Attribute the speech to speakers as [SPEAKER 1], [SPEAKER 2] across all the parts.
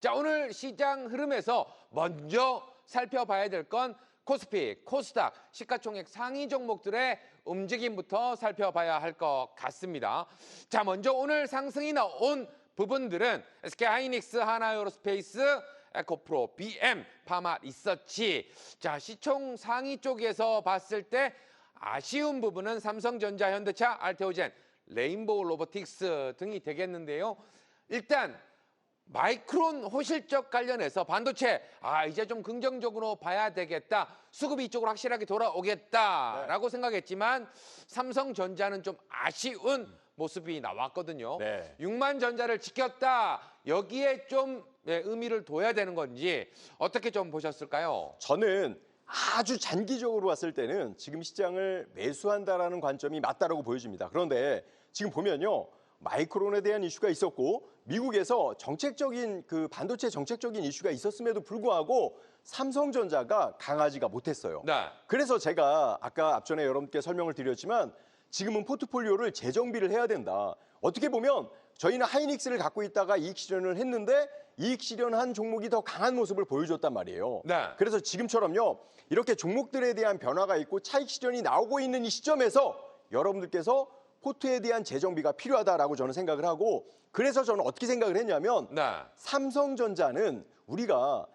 [SPEAKER 1] 자, 오늘 시장 흐름에서 먼저 살펴봐야 될 건 코스피, 코스닥, 시가총액 상위 종목들의 움직임부터 살펴봐야 할 것 같습니다. 자, 먼저 오늘 상승이 나온 부분들은 SK하이닉스, 하나에어로스페이스, 에코프로, BM, 파마 리서치. 자, 시총 상위 쪽에서 봤을 때 아쉬운 부분은 삼성전자, 현대차, 알테오젠, 레인보우 로보틱스 등이 되겠는데요. 일단 마이크론 호실적 관련해서 반도체 이제 좀 긍정적으로 봐야 되겠다. 수급이 이쪽으로 확실하게 돌아오겠다라고 생각했지만 삼성전자는 좀 아쉬운 모습이 나왔거든요. 6만 전자를 지켰다. 여기에 좀 의미를 둬야 되는 건지 어떻게 좀 보셨을까요?
[SPEAKER 2] 저는 아주 장기적으로 봤을 때는 지금 시장을 매수한다라는 관점이 맞다라고 보여집니다. 그런데 지금 보면요. 마이크론에 대한 이슈가 있었고 미국에서 정책적인 반도체 정책적인 이슈가 있었음에도 불구하고 삼성전자가 강하지가 못했어요. 그래서 제가 아까 앞전에 여러분께 설명을 드렸지만 지금은 포트폴리오를 재정비를 해야 된다. 어떻게 보면 저희는 하이닉스를 갖고 있다가 이익 실현을 했는데 이익 실현한 종목이 더 강한 모습을 보여줬단 말이에요. 그래서 지금처럼요. 이렇게 종목들에 대한 변화가 있고 차익 실현이 나오고 있는 이 시점에서 여러분들께서 포트에 대한 재정비가 필요하다라고 저는 생각을 하고 그래서 저는 어떻게 생각을 했냐면 삼성전자는 우리가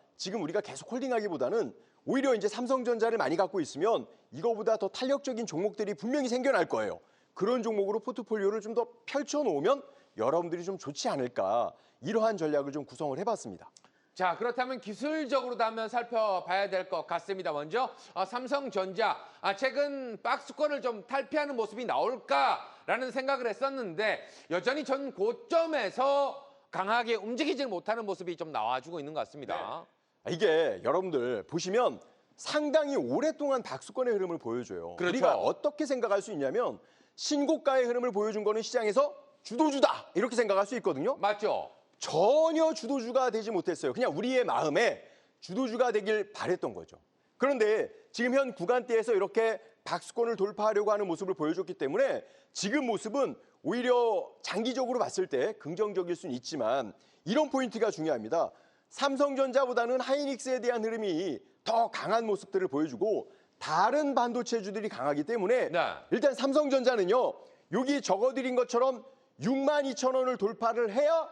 [SPEAKER 2] 계속 홀딩하기보다는 오히려 이제 삼성전자를 많이 갖고 있으면 이거보다 더 탄력적인 종목들이 분명히 생겨날 거예요. 그런 종목으로 포트폴리오를 좀 더 펼쳐놓으면 여러분들이 좀 좋지 않을까 이러한 전략을 좀 구성을 해봤습니다.
[SPEAKER 1] 자, 그렇다면 기술적으로도 한번 살펴봐야 될 것 같습니다. 먼저 삼성전자 최근 박스권을 좀 탈피하는 모습이 나올까라는 생각을 했었는데 여전히 전 고점에서 강하게 움직이지 못하는 모습이 좀 나와주고 있는 것 같습니다.
[SPEAKER 2] 이게 여러분들 보시면 상당히 오랫동안 박스권의 흐름을 보여줘요. 우리가 어떻게 생각할 수 있냐면 신고가의 흐름을 보여준 거는 시장에서 주도주다 이렇게 생각할 수 있거든요.
[SPEAKER 1] 맞죠?
[SPEAKER 2] 전혀 주도주가 되지 못했어요. 그냥 우리의 마음에 주도주가 되길 바랬던 거죠. 그런데 지금 현 구간대에서 이렇게 박스권을 돌파하려고 하는 모습을 보여줬기 때문에 지금 모습은 오히려 장기적으로 봤을 때 긍정적일 수는 있지만 이런 포인트가 중요합니다. 삼성전자보다는 하이닉스에 대한 흐름이 더 강한 모습들을 보여주고 다른 반도체주들이 강하기 때문에 일단 삼성전자는요. 여기 적어드린 것처럼 62,000원을 돌파를 해야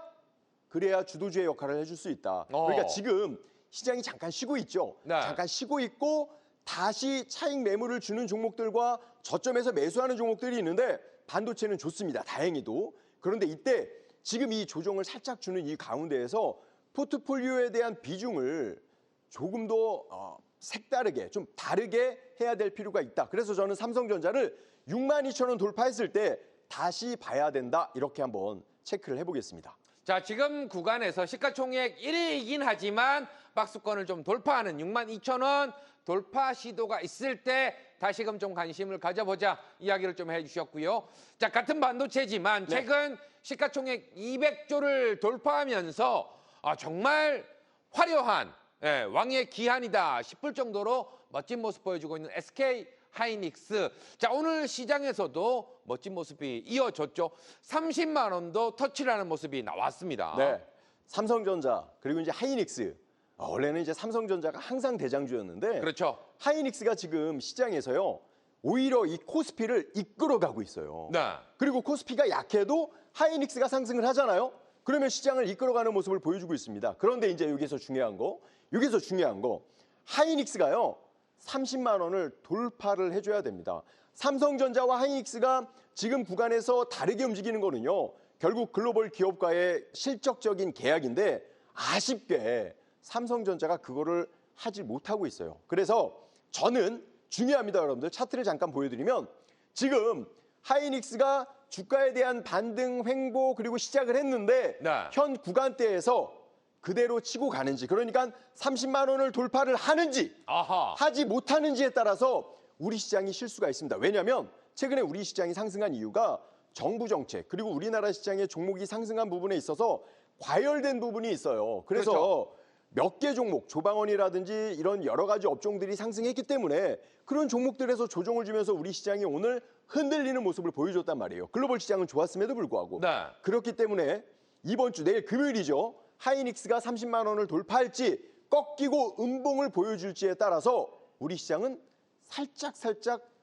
[SPEAKER 2] 그래야 주도주의 역할을 해줄 수 있다. 그러니까 지금 시장이 잠깐 쉬고 있죠. 잠깐 쉬고 있고 다시 차익 매물을 주는 종목들과 저점에서 매수하는 종목들이 있는데 반도체는 좋습니다. 다행히도. 그런데 이때 지금 이 조정을 살짝 주는 이 가운데에서 포트폴리오에 대한 비중을 조금 더 색다르게 좀 다르게 해야 될 필요가 있다. 그래서 저는 삼성전자를 62,000원 돌파했을 때 다시 봐야 된다. 이렇게 한번 체크를 해보겠습니다.
[SPEAKER 1] 자, 지금 구간에서 시가총액 1위이긴 하지만 박스권을 좀 돌파하는 62,000원 돌파 시도가 있을 때 다시금 좀 관심을 가져보자 이야기를 좀 해주셨고요. 자, 같은 반도체지만 최근 시가총액 200조를 돌파하면서 정말 화려한 왕의 기한이다 싶을 정도로 멋진 모습 보여주고 있는 SK하이닉스. 자, 오늘 시장에서도 멋진 모습이 이어졌죠. 30만 원도 터치를 하는 모습이 나왔습니다.
[SPEAKER 2] 삼성전자 그리고 이제 하이닉스. 원래는 이제 삼성전자가 항상 대장주였는데 하이닉스가 지금 시장에서요. 오히려 이 코스피를 이끌어가고 있어요. 그리고 코스피가 약해도 하이닉스가 상승을 하잖아요. 그러면 시장을 이끌어가는 모습을 보여주고 있습니다. 그런데 이제 여기서 중요한 거 하이닉스가요. 30만 원을 돌파를 해줘야 됩니다. 삼성전자와 하이닉스가 지금 구간에서 다르게 움직이는 거는요. 결국 글로벌 기업과의 실적적인 계약인데 아쉽게 삼성전자가 그거를 하지 못하고 있어요. 그래서 저는 중요합니다. 여러분들 차트를 잠깐 보여드리면 지금 하이닉스가 주가에 대한 반등 횡보 그리고 시작을 했는데 현 구간대에서 그대로 치고 가는지 그러니까 30만 원을 돌파를 하는지 하지 못하는지에 따라서 우리 시장이 쉴 수가 있습니다. 왜냐하면 최근에 우리 시장이 상승한 이유가 정부 정책 그리고 우리나라 시장의 종목이 상승한 부분에 있어서 과열된 부분이 있어요. 그래서 몇 개 종목, 조방원이라든지 이런 여러 가지 업종들이 상승했기 때문에 그런 종목들에서 조정을 주면서 우리 시장이 오늘 흔들리는 모습을 보여줬단 말이에요. 글로벌 시장은 좋았음에도 불구하고. 그렇기 때문에 이번 주 내일 금요일이죠. 하이닉스가 30만 원을 돌파할지 꺾이고 음봉을 보여줄지에 따라서 우리 시장은 살짝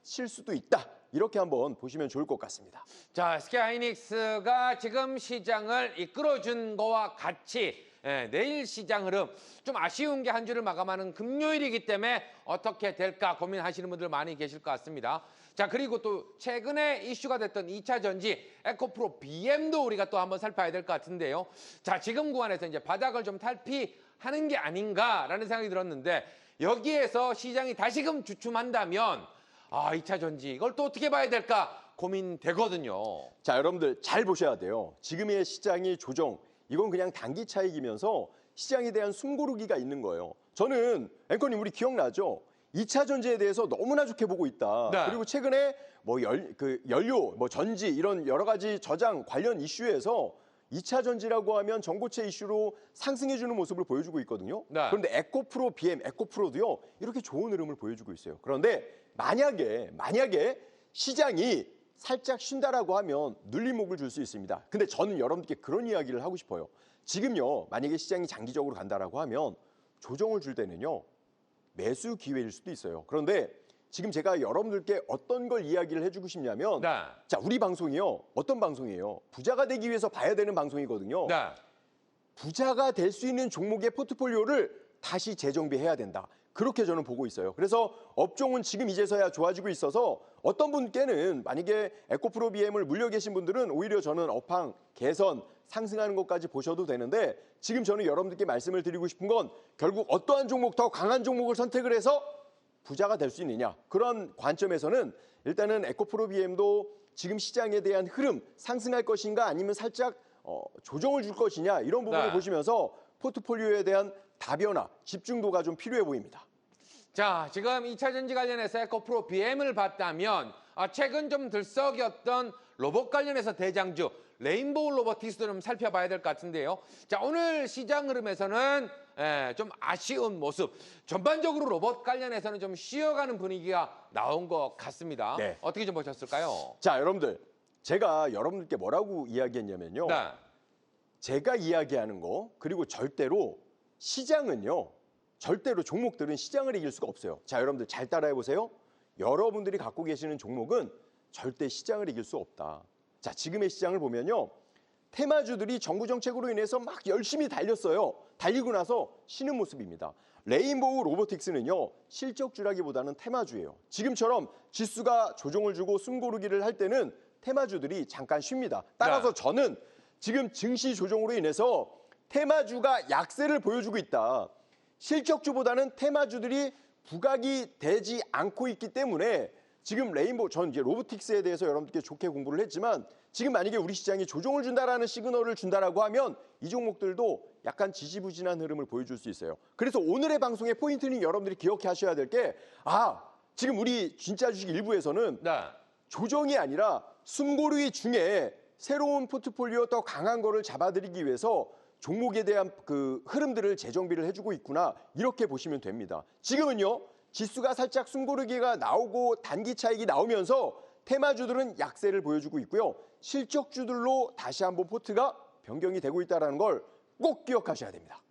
[SPEAKER 2] 쉴 수도 있다. 이렇게 한번 보시면 좋을 것 같습니다.
[SPEAKER 1] 자, SK하이닉스가 지금 시장을 이끌어준 거와 같이 내일 시장 흐름 좀 아쉬운 게 한 주를 마감하는 금요일이기 때문에 어떻게 될까 고민하시는 분들 많이 계실 것 같습니다. 자, 그리고 또 최근에 이슈가 됐던 2차 전지 에코프로 BM도 우리가 또 한번 살펴야 될 것 같은데요. 자, 지금 구간에서 이제 바닥을 좀 탈피하는 게 아닌가라는 생각이 들었는데 여기에서 시장이 다시금 주춤한다면 2차 전지 이걸 또 어떻게 봐야 될까 고민되거든요.
[SPEAKER 2] 자, 여러분들 잘 보셔야 돼요. 지금의 시장이 조정, 이건 그냥 단기 차익이면서 시장에 대한 숨고르기가 있는 거예요. 저는 앵커님 우리 기억나죠? 2차 전지에 대해서 너무나 좋게 보고 있다.
[SPEAKER 1] 네.
[SPEAKER 2] 그리고 최근에 뭐 연료, 뭐 전지 이런 여러 가지 저장 관련 이슈에서 2차 전지라고 하면 전고체 이슈로 상승해주는 모습을 보여주고 있거든요.
[SPEAKER 1] 네.
[SPEAKER 2] 그런데 에코프로, BM, 에코프로도요. 이렇게 좋은 흐름을 보여주고 있어요. 그런데 만약에 시장이 살짝 쉰다라고 하면 눌림목을 줄 수 있습니다. 근데 저는 여러분들께 그런 이야기를 하고 싶어요. 지금요. 만약에 시장이 장기적으로 간다라고 하면 조정을 줄 때는요. 매수 기회일 수도 있어요. 그런데 지금 제가 여러분들께 어떤 걸 이야기를 해주고 싶냐면
[SPEAKER 1] 네.
[SPEAKER 2] 자, 우리 방송이요. 어떤 방송이에요? 부자가 되기 위해서 봐야 되는 방송이거든요.
[SPEAKER 1] 네.
[SPEAKER 2] 부자가 될 수 있는 종목의 포트폴리오를 다시 재정비해야 된다. 그렇게 저는 보고 있어요. 그래서 업종은 지금 이제서야 좋아지고 있어서 어떤 분께는 만약에 에코프로 BM을 물려 계신 분들은 오히려 저는 업황 개선, 상승하는 것까지 보셔도 되는데 지금 저는 여러분들께 말씀을 드리고 싶은 건 결국 어떠한 종목, 더 강한 종목을 선택을 해서 부자가 될 수 있느냐. 그런 관점에서는 일단은 에코프로 BM도 지금 시장에 대한 흐름, 상승할 것인가 아니면 살짝 조정을 줄 것이냐 이런 부분을
[SPEAKER 1] 네.
[SPEAKER 2] 보시면서 포트폴리오에 대한 다변화, 집중도가 좀 필요해 보입니다.
[SPEAKER 1] 자, 지금 2차 전지 관련해서 에코프로 BM을 봤다면 최근 좀 들썩였던 로봇 관련해서 대장주 레인보우 로보틱스도 좀 살펴봐야 될 것 같은데요. 자, 오늘 시장 흐름에서는 좀 아쉬운 모습. 전반적으로 로봇 관련해서는 좀 쉬어가는 분위기가 나온 것 같습니다.
[SPEAKER 2] 네.
[SPEAKER 1] 어떻게 좀 보셨을까요?
[SPEAKER 2] 자, 여러분들. 제가 여러분들께 뭐라고 이야기했냐면요.
[SPEAKER 1] 네.
[SPEAKER 2] 제가 이야기하는 거 그리고 절대로 시장은요. 절대로 종목들은 시장을 이길 수가 없어요. 자, 여러분들 잘 따라해 보세요. 여러분들이 갖고 계시는 종목은 절대 시장을 이길 수 없다. 자, 지금의 시장을 보면요. 테마주들이 정부 정책으로 인해서 막 열심히 달렸어요. 달리고 나서 쉬는 모습입니다. 레인보우 로보틱스는요. 실적주라기보다는 테마주예요. 지금처럼 지수가 조정을 주고 숨고르기를 할 때는 테마주들이 잠깐 쉽니다. 따라서 저는 지금 증시 조정으로 인해서 테마주가 약세를 보여주고 있다. 실적주보다는 테마주들이 부각이 되지 않고 있기 때문에 지금 전 이제 로보틱스에 대해서 여러분들께 좋게 공부를 했지만 지금 만약에 우리 시장이 조정을 준다라는 시그널을 준다라고 하면 이 종목들도 약간 지지부진한 흐름을 보여줄 수 있어요. 그래서 오늘의 방송의 포인트는 여러분들이 기억해 하셔야 될 게 지금 우리 진짜 주식 일부에서는 조정이 아니라 숨고르기 중에 새로운 포트폴리오 더 강한 거를 잡아드리기 위해서 종목에 대한 그 흐름들을 재정비를 해주고 있구나 이렇게 보시면 됩니다. 지금은요. 지수가 살짝 숨고르기가 나오고 단기 차익이 나오면서 테마주들은 약세를 보여주고 있고요. 실적주들로 다시 한번 포트가 변경이 되고 있다는 걸 꼭 기억하셔야 됩니다.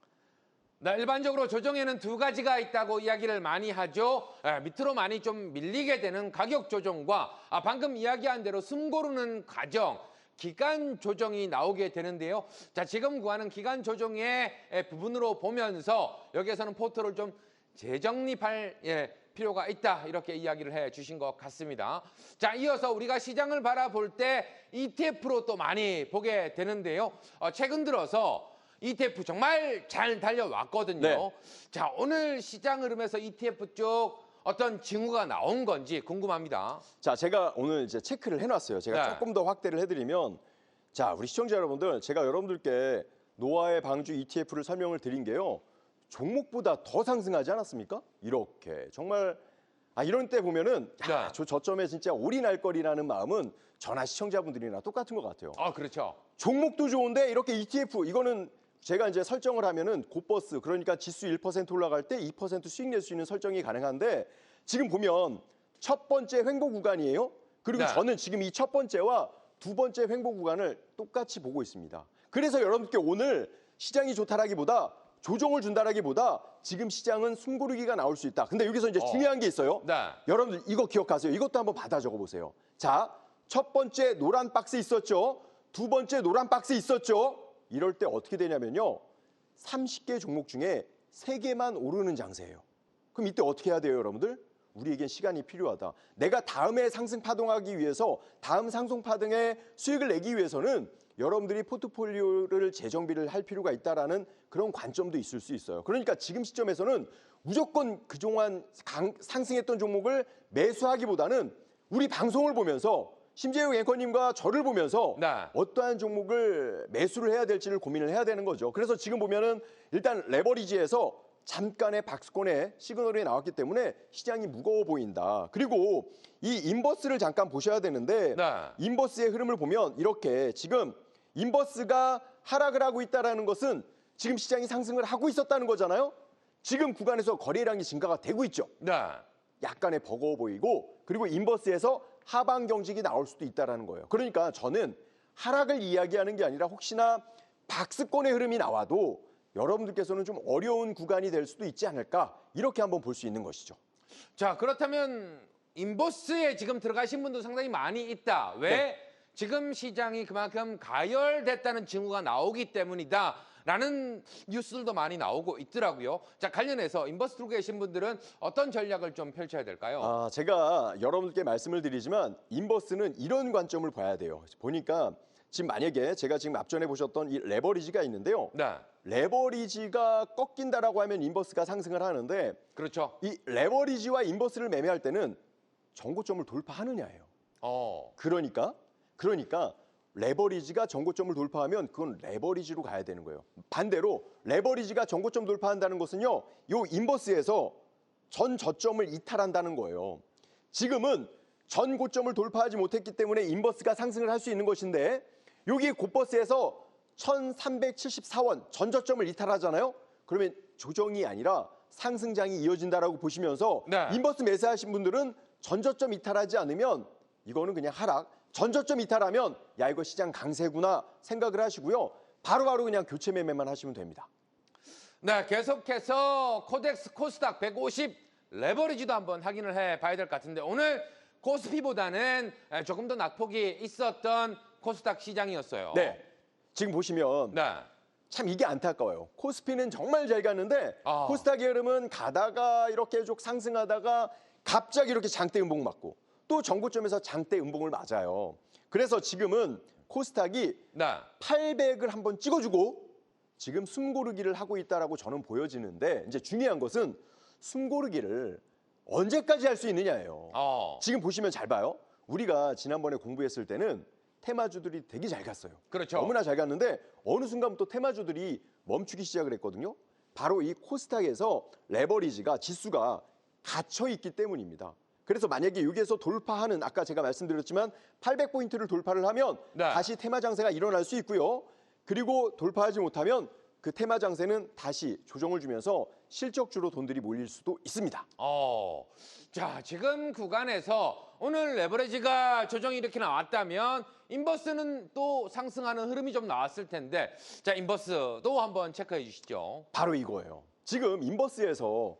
[SPEAKER 1] 네, 일반적으로 조정에는 두 가지가 있다고 이야기를 많이 하죠. 밑으로 많이 좀 밀리게 되는 가격 조정과 방금 이야기한 대로 숨 고르는 과정, 기간 조정이 나오게 되는데요. 자, 지금 구하는 기간 조정의 부분으로 보면서 여기에서는 포트를 좀 재정립할 필요가 있다 이렇게 이야기를 해 주신 것 같습니다. 자, 이어서 우리가 시장을 바라볼 때 ETF로 또 많이 보게 되는데요. 최근 들어서 ETF 정말 잘 달려왔거든요.
[SPEAKER 2] 네.
[SPEAKER 1] 자, 오늘 시장 흐름에서 ETF 쪽 어떤 징후가 나온 건지 궁금합니다.
[SPEAKER 2] 자, 제가 오늘 이제 체크를 해놨어요. 제가 조금 더 확대를 해드리면 자, 우리 시청자 여러분들 제가 여러분들께 노아의 방주 ETF를 설명을 드린 게요. 종목보다 더 상승하지 않았습니까? 이렇게 정말 이런 때 보면은 저 저점에 진짜 올인할 거리라는 마음은 저나 시청자분들이나 똑같은 것 같아요.
[SPEAKER 1] 그렇죠.
[SPEAKER 2] 종목도 좋은데 이렇게 ETF 이거는 제가 이제 설정을 하면은 곧버스 그러니까 지수 1% 올라갈 때 2% 수익 낼 수 있는 설정이 가능한데 지금 보면 첫 번째 횡보 구간이에요. 그리고 저는 지금 이 첫 번째와 두 번째 횡보 구간을 똑같이 보고 있습니다. 그래서 여러분께 오늘 시장이 좋다라기보다 조정을 준다라기보다 지금 시장은 숨고르기가 나올 수 있다. 근데 여기서 이제 중요한 게 있어요.
[SPEAKER 1] 네.
[SPEAKER 2] 여러분들 이거 기억하세요. 이것도 한번 받아 적어보세요. 자, 첫 번째 노란 박스 있었죠. 두 번째 노란 박스 있었죠. 이럴 때 어떻게 되냐면요. 30개 종목 중에 3개만 오르는 장세예요. 그럼 이때 어떻게 해야 돼요, 여러분들? 우리에겐 시간이 필요하다. 내가 다음에 상승 파동하기 위해서 다음 상승 파동에 수익을 내기 위해서는 여러분들이 포트폴리오를 재정비를 할 필요가 있다라는 그런 관점도 있을 수 있어요. 그러니까 지금 시점에서는 무조건 그동안 상승했던 종목을 매수하기보다는 우리 방송을 보면서 심재욱 앵커님과 저를 보면서
[SPEAKER 1] 네.
[SPEAKER 2] 어떠한 종목을 매수를 해야 될지를 고민을 해야 되는 거죠. 그래서 지금 보면은 일단 레버리지에서 잠깐의 박스권의 시그널이 나왔기 때문에 시장이 무거워 보인다. 그리고 이 인버스를 잠깐 보셔야 되는데
[SPEAKER 1] 네.
[SPEAKER 2] 인버스의 흐름을 보면 이렇게 지금 인버스가 하락을 하고 있다는 것은 지금 시장이 상승을 하고 있었다는 거잖아요. 지금 구간에서 거래량이 증가가 되고 있죠.
[SPEAKER 1] 네.
[SPEAKER 2] 약간의 버거워 보이고 그리고 인버스에서 하방 경직이 나올 수도 있다는 거예요. 그러니까 저는 하락을 이야기하는 게 아니라 혹시나 박스권의 흐름이 나와도 여러분들께서는 좀 어려운 구간이 될 수도 있지 않을까 이렇게 한번 볼 수 있는 것이죠.
[SPEAKER 1] 자, 그렇다면 인버스에 지금 들어가신 분도 상당히 많이 있다. 왜?
[SPEAKER 2] 네.
[SPEAKER 1] 지금 시장이 그만큼 가열됐다는 징후가 나오기 때문이다. 라는 뉴스들도 많이 나오고 있더라고요. 자, 관련해서 인버스 들고 계신 분들은 어떤 전략을 좀 펼쳐야 될까요?
[SPEAKER 2] 제가 여러분들께 말씀을 드리지만 인버스는 이런 관점을 봐야 돼요. 보니까 지금 만약에 제가 지금 앞전에 보셨던 이 레버리지가 있는데요.
[SPEAKER 1] 네.
[SPEAKER 2] 레버리지가 꺾인다라고 하면 인버스가 상승을 하는데
[SPEAKER 1] 그렇죠.
[SPEAKER 2] 이 레버리지와 인버스를 매매할 때는 전고점을 돌파하느냐예요. 그러니까 레버리지가 전고점을 돌파하면 그건 레버리지로 가야 되는 거예요. 반대로 레버리지가 전고점 돌파한다는 것은요. 요 인버스에서 전 저점을 이탈한다는 거예요. 지금은 전 고점을 돌파하지 못했기 때문에 인버스가 상승을 할 수 있는 것인데 여기 곧버스에서 1374원 전 저점을 이탈하잖아요. 그러면 조정이 아니라 상승장이 이어진다라고 보시면서
[SPEAKER 1] 네.
[SPEAKER 2] 인버스 매수하신 분들은 전 저점 이탈하지 않으면 이거는 그냥 하락. 전 저점 이탈하면 야 이거 시장 강세구나 생각을 하시고요. 바로바로 그냥 교체 매매만 하시면 됩니다.
[SPEAKER 1] 네, 계속해서 코덱스 코스닥 150 레버리지도 한번 확인을 해봐야 될 것 같은데 오늘 코스피보다는 조금 더 낙폭이 있었던 코스닥 시장이었어요.
[SPEAKER 2] 네, 지금 보시면
[SPEAKER 1] 네.
[SPEAKER 2] 참 이게 안타까워요. 코스피는 정말 잘 갔는데 코스닥의 흐름은 가다가 이렇게 쭉 상승하다가 갑자기 이렇게 장대 음봉 맞고 또 전고점에서 장대 음봉을 맞아요. 그래서 지금은 코스닥이
[SPEAKER 1] 네.
[SPEAKER 2] 800을 한번 찍어주고 지금 숨고르기를 하고 있다라고 저는 보여지는데 이제 중요한 것은 숨고르기를 언제까지 할 수 있느냐예요. 지금 보시면 잘 봐요. 우리가 지난번에 공부했을 때는 테마주들이 되게 잘 갔어요.
[SPEAKER 1] 그렇죠.
[SPEAKER 2] 너무나 잘 갔는데 어느 순간부터 테마주들이 멈추기 시작을 했거든요. 바로 이 코스닥에서 레버리지가 지수가 갇혀 있기 때문입니다. 그래서 만약에 여기에서 돌파하는 아까 제가 말씀드렸지만 800포인트를 돌파를 하면
[SPEAKER 1] 네.
[SPEAKER 2] 다시 테마 장세가 일어날 수 있고요. 그리고 돌파하지 못하면 그 테마 장세는 다시 조정을 주면서 실적주로 돈들이 몰릴 수도 있습니다.
[SPEAKER 1] 자, 지금 구간에서 오늘 레버리지가 조정이 이렇게 나왔다면 인버스는 또 상승하는 흐름이 좀 나왔을 텐데 자, 인버스도 한번 체크해 주시죠.
[SPEAKER 2] 바로 이거예요. 지금 인버스에서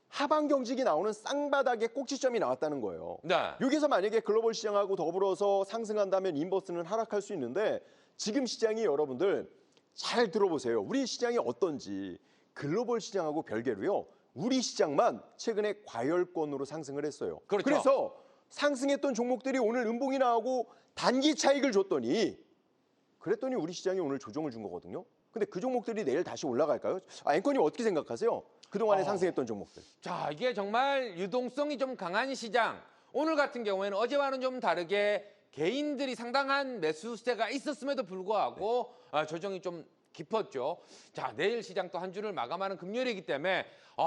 [SPEAKER 2] 하방 경직이 나오는 쌍바닥의 꼭지점이 나왔다는 거예요.
[SPEAKER 1] 네.
[SPEAKER 2] 여기서 만약에 글로벌 시장하고 더불어서 상승한다면 인버스는 하락할 수 있는데 지금 시장이 여러분들 잘 들어보세요. 우리 시장이 어떤지 글로벌 시장하고 별개로요. 우리 시장만 최근에 과열권으로 상승을 했어요.
[SPEAKER 1] 그렇죠.
[SPEAKER 2] 그래서 상승했던 종목들이 오늘 음봉이 나오고 단기 차익을 줬더니 그랬더니 우리 시장이 오늘 조정을 준 거거든요. 근데 그 종목들이 내일 다시 올라갈까요? 앵커님 어떻게 생각하세요? 그동안에 상승했던 종목들.
[SPEAKER 1] 자, 이게 정말 유동성이 좀 강한 시장. 오늘 같은 경우에는 어제와는 좀 다르게 개인들이 상당한 매수세가 있었음에도 불구하고 조정이 좀 깊었죠. 자, 내일 시장 또 한 주를 마감하는 금요일이기 때문에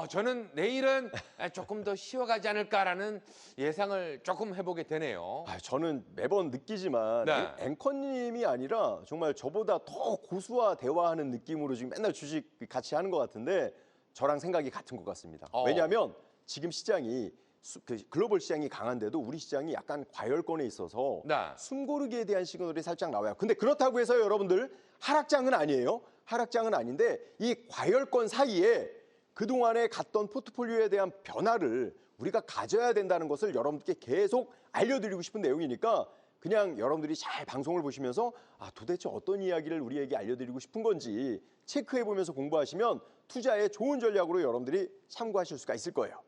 [SPEAKER 1] 저는 내일은 조금 더 쉬어가지 않을까라는 예상을 조금 해보게 되네요.
[SPEAKER 2] 저는 매번 느끼지만
[SPEAKER 1] 네.
[SPEAKER 2] 앵커님이 아니라 정말 저보다 더 고수와 대화하는 느낌으로 지금 맨날 주식 같이 하는 것 같은데 저랑 생각이 같은 것 같습니다. 왜냐하면 지금 시장이 글로벌 시장이 강한데도 우리 시장이 약간 과열권에 있어서
[SPEAKER 1] 네.
[SPEAKER 2] 숨고르기에 대한 시그널이 살짝 나와요. 근데 그렇다고 해서 여러분들 하락장은 아니에요. 하락장은 아닌데 이 과열권 사이에 그동안에 갔던 포트폴리오에 대한 변화를 우리가 가져야 된다는 것을 여러분들께 계속 알려드리고 싶은 내용이니까 그냥 여러분들이 잘 방송을 보시면서 도대체 어떤 이야기를 우리에게 알려드리고 싶은 건지 체크해보면서 공부하시면 투자의 좋은 전략으로 여러분들이 참고하실 수가 있을 거예요.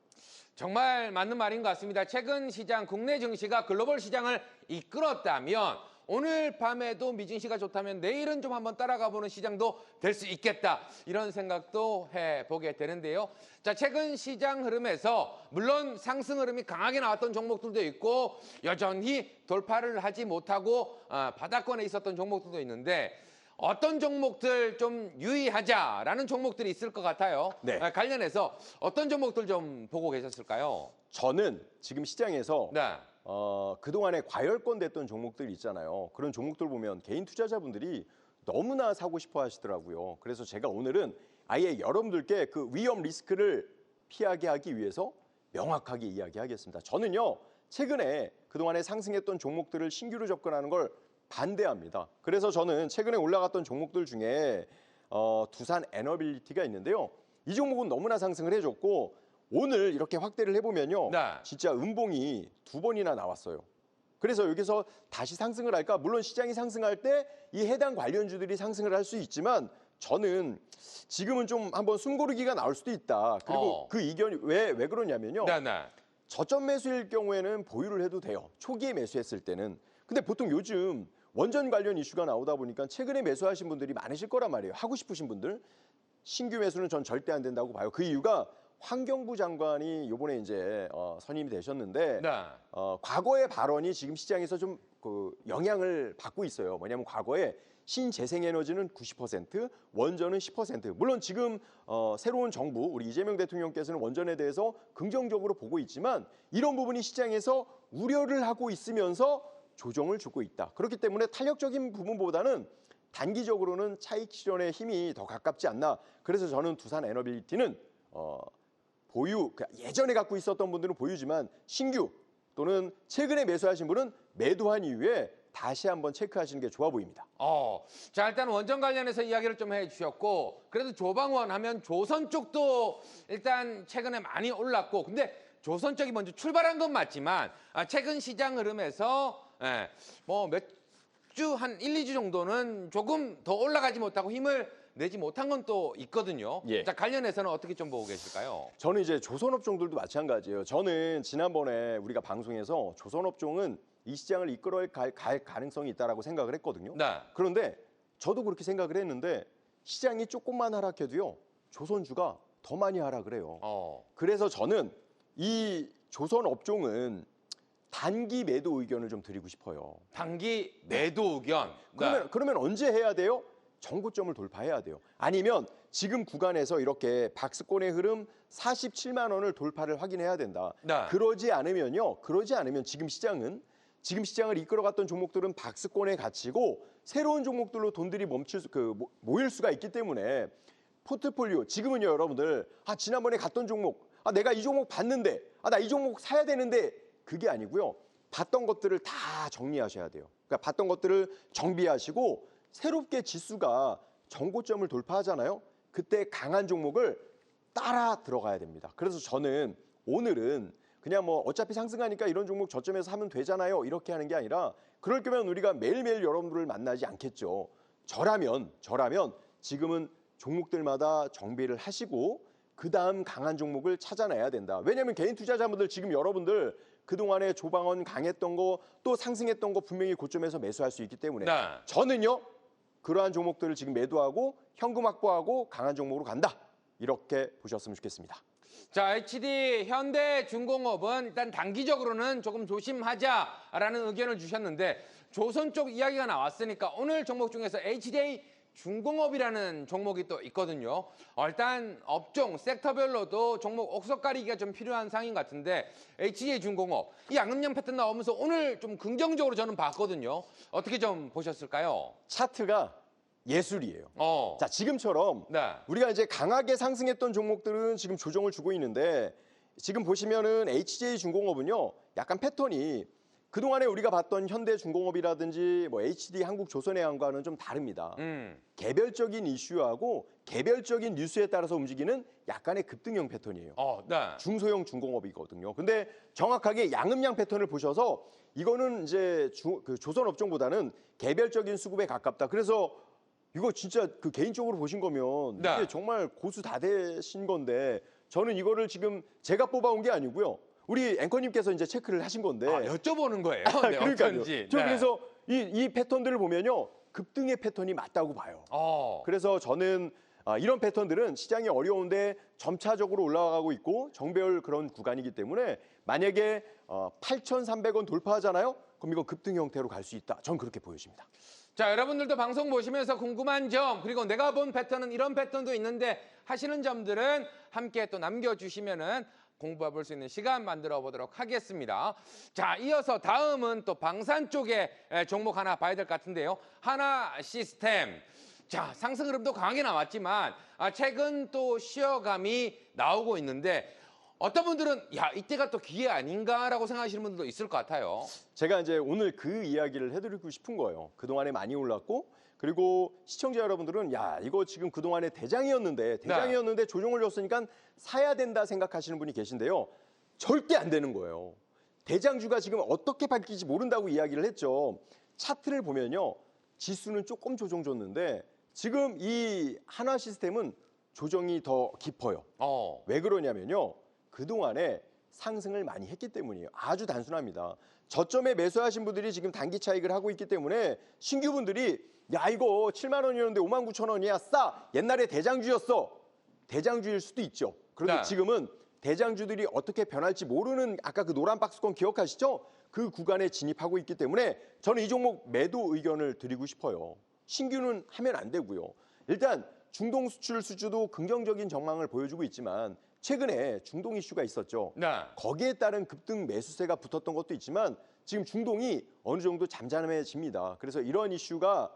[SPEAKER 1] 정말 맞는 말인 것 같습니다. 최근 시장, 국내 증시가 글로벌 시장을 이끌었다면 오늘 밤에도 미증시가 좋다면 내일은 좀 한번 따라가 보는 시장도 될 수 있겠다. 이런 생각도 해보게 되는데요. 자, 최근 시장 흐름에서 물론 상승 흐름이 강하게 나왔던 종목들도 있고 여전히 돌파를 하지 못하고 바닥권에 있었던 종목들도 있는데 어떤 종목들 좀 유의하자라는 종목들이 있을 것 같아요.
[SPEAKER 2] 네.
[SPEAKER 1] 관련해서 어떤 종목들 좀 보고 계셨을까요?
[SPEAKER 2] 저는 지금 시장에서
[SPEAKER 1] 네.
[SPEAKER 2] 그동안에 과열권 됐던 종목들 있잖아요. 그런 종목들 보면 개인 투자자분들이 너무나 사고 싶어 하시더라고요. 그래서 제가 오늘은 아예 여러분들께 그 위험 리스크를 피하게 하기 위해서 명확하게 이야기하겠습니다. 저는요, 최근에 그동안에 상승했던 종목들을 신규로 접근하는 걸 반대합니다. 그래서 저는 최근에 올라갔던 종목들 중에 두산 에너빌리티가 있는데요. 이 종목은 너무나 상승을 해줬고 오늘 이렇게 확대를 해보면요.
[SPEAKER 1] 네.
[SPEAKER 2] 진짜 음봉이 2번이나 나왔어요. 그래서 여기서 다시 상승을 할까? 물론 시장이 상승할 때 이 해당 관련주들이 상승을 할 수 있지만 저는 지금은 좀 한번 숨고르기가 나올 수도 있다. 그리고 그 이견이 왜 그러냐면요.
[SPEAKER 1] 네, 네.
[SPEAKER 2] 저점 매수일 경우에는 보유를 해도 돼요. 초기에 매수했을 때는. 근데 보통 요즘 원전 관련 이슈가 나오다 보니까 최근에 매수하신 분들이 많으실 거란 말이에요. 하고 싶으신 분들. 신규 매수는 전 절대 안 된다고 봐요. 그 이유가 환경부 장관이 이번에 이제 선임이 되셨는데
[SPEAKER 1] 네.
[SPEAKER 2] 과거의 발언이 지금 시장에서 좀 영향을 받고 있어요. 뭐냐면 과거에 신재생에너지는 90%, 원전은 10%. 물론 지금 새로운 정부, 우리 이재명 대통령께서는 원전에 대해서 긍정적으로 보고 있지만 이런 부분이 시장에서 우려를 하고 있으면서 조정을 주고 있다. 그렇기 때문에 탄력적인 부분보다는 단기적으로는 차익 실현의 힘이 더 가깝지 않나. 그래서 저는 두산 에너빌리티는 보유, 예전에 갖고 있었던 분들은 보유지만 신규 또는 최근에 매수하신 분은 매도한 이후에 다시 한번 체크하시는 게 좋아 보입니다.
[SPEAKER 1] 자, 일단 원전 관련해서 이야기를 좀 해주셨고 그래도 조방원 하면 조선 쪽도 일단 최근에 많이 올랐고 근데 조선 쪽이 먼저 출발한 건 맞지만 최근 시장 흐름에서 뭐 몇 주, 한 1, 2주 정도는 조금 더 올라가지 못하고 힘을 내지 못한 건 또 있거든요.
[SPEAKER 2] 예.
[SPEAKER 1] 자, 관련해서는 어떻게 좀 보고 계실까요?
[SPEAKER 2] 저는 이제 조선업종들도 마찬가지예요. 저는 지난번에 우리가 방송에서 조선업종은 이 시장을 이끌어 갈 가능성이 있다라고 생각을 했거든요.
[SPEAKER 1] 네.
[SPEAKER 2] 그런데 저도 그렇게 생각을 했는데 시장이 조금만 하락해도요. 조선주가 더 많이 하락을 해요. 그래서 저는 이 조선업종은 단기 매도 의견을 좀 드리고 싶어요.
[SPEAKER 1] 단기 매도 의견.
[SPEAKER 2] 그러면 언제 해야 돼요? 정고점을 돌파해야 돼요. 아니면 지금 구간에서 이렇게 박스권의 흐름 47만 원을 돌파를 확인해야 된다.
[SPEAKER 1] 네.
[SPEAKER 2] 그러지 않으면 지금 시장을 이끌어갔던 종목들은 박스권에 갇히고 새로운 종목들로 돈들이 모일 수가 있기 때문에 포트폴리오 지금은요 여러분들 지난번에 갔던 종목 내가 이 종목 봤는데 나 이 종목 사야 되는데 그게 아니고요. 봤던 것들을 다 정리하셔야 돼요. 그러니까 봤던 것들을 정비하시고 새롭게 지수가 정고점을 돌파하잖아요. 그때 강한 종목을 따라 들어가야 됩니다. 그래서 저는 오늘은 그냥 뭐 어차피 상승하니까 이런 종목 저점에서 하면 되잖아요. 이렇게 하는 게 아니라 그럴 거면 우리가 매일매일 여러분들을 만나지 않겠죠. 저라면 지금은 종목들마다 정비를 하시고 그다음 강한 종목을 찾아내야 된다. 왜냐하면 개인 투자자분들 지금 여러분들 그동안에 조방원 강했던 거 또 상승했던 거 분명히 고점에서 매수할 수 있기 때문에 저는요. 그러한 종목들을 지금 매도하고 현금 확보하고 강한 종목으로 간다. 이렇게 보셨으면 좋겠습니다.
[SPEAKER 1] 자, HD 현대중공업은 일단 단기적으로는 조금 조심하자라는 의견을 주셨는데 조선 쪽 이야기가 나왔으니까 오늘 종목 중에서 HDA 중공업이라는 종목이 또 있거든요. 일단 업종, 섹터별로도 종목 옥석 가리기가 좀 필요한 상인 같은데 HDA 중공업, 이 양음양 패턴 나오면서 오늘 좀 긍정적으로 저는 봤거든요. 어떻게 좀 보셨을까요?
[SPEAKER 2] 차트가 예술이에요. 자, 지금처럼
[SPEAKER 1] 네.
[SPEAKER 2] 우리가 이제 강하게 상승했던 종목들은 지금 조정을 주고 있는데 지금 보시면은 HJ 중공업은요. 약간 패턴이 그동안에 우리가 봤던 현대중공업이라든지 뭐 HD 한국조선해양과는 좀 다릅니다. 개별적인 이슈하고 개별적인 뉴스에 따라서 움직이는 약간의 급등형 패턴이에요.
[SPEAKER 1] 네.
[SPEAKER 2] 중소형 중공업이거든요. 근데 정확하게 양음양 패턴을 보셔서 이거는 이제 그 조선업종보다는 개별적인 수급에 가깝다. 그래서 이거 진짜 그 개인적으로 보신 거면
[SPEAKER 1] 네.
[SPEAKER 2] 이게 정말 고수 다 되신 건데 저는 이거를 지금 제가 뽑아온 게 아니고요. 우리 앵커님께서 이제 체크를 하신 건데.
[SPEAKER 1] 여쭤보는 거예요. 네,
[SPEAKER 2] 그러니까요.
[SPEAKER 1] 어떤지.
[SPEAKER 2] 저
[SPEAKER 1] 네.
[SPEAKER 2] 그래서 이 패턴들을 보면요. 급등의 패턴이 맞다고 봐요. 그래서 저는 이런 패턴들은 시장이 어려운데 점차적으로 올라가고 있고 정배열 그런 구간이기 때문에 만약에 8,300원 돌파하잖아요. 그럼 이거 급등 형태로 갈 수 있다. 전 그렇게 보여집니다.
[SPEAKER 1] 자, 여러분들도 방송 보시면서 궁금한 점, 그리고 내가 본 패턴은 이런 패턴도 있는데 하시는 점들은 함께 또 남겨주시면은 공부해 볼 수 있는 시간 만들어 보도록 하겠습니다. 자, 이어서 다음은 또 방산 쪽에 종목 하나 봐야 될 것 같은데요. 하나 시스템. 자, 상승 흐름도 강하게 나왔지만 최근 또 쉬어감이 나오고 있는데 어떤 분들은 야, 이때가 또 기회 아닌가라고 생각하시는 분들도 있을 것 같아요.
[SPEAKER 2] 제가 이제 오늘 그 이야기를 해드리고 싶은 거예요. 그동안에 많이 올랐고 그리고 시청자 여러분들은 야 이거 지금 그동안에 대장이었는데 조정을 줬으니까 사야 된다 생각하시는 분이 계신데요. 절대 안 되는 거예요. 대장주가 지금 어떻게 바뀔지 모른다고 이야기를 했죠. 차트를 보면요. 지수는 조금 조정 줬는데 지금 이 한화 시스템은 조정이 더 깊어요. 왜 그러냐면요. 그동안에 상승을 많이 했기 때문이에요. 아주 단순합니다. 저점에 매수하신 분들이 지금 단기 차익을 하고 있기 때문에 신규 분들이 야 이거 7만 원이었는데 5만 9천 원이야 싸. 옛날에 대장주였어. 대장주일 수도 있죠. 그런데
[SPEAKER 1] 네.
[SPEAKER 2] 지금은 대장주들이 어떻게 변할지 모르는 아까 그 노란 박스권 기억하시죠? 그 구간에 진입하고 있기 때문에 저는 이 종목 매도 의견을 드리고 싶어요. 신규는 하면 안 되고요. 일단 중동 수출 수주도 긍정적인 전망을 보여주고 있지만 최근에 중동 이슈가 있었죠.
[SPEAKER 1] 네.
[SPEAKER 2] 거기에 따른 급등 매수세가 붙었던 것도 있지만 지금 중동이 어느 정도 잠잠해집니다. 그래서 이런 이슈가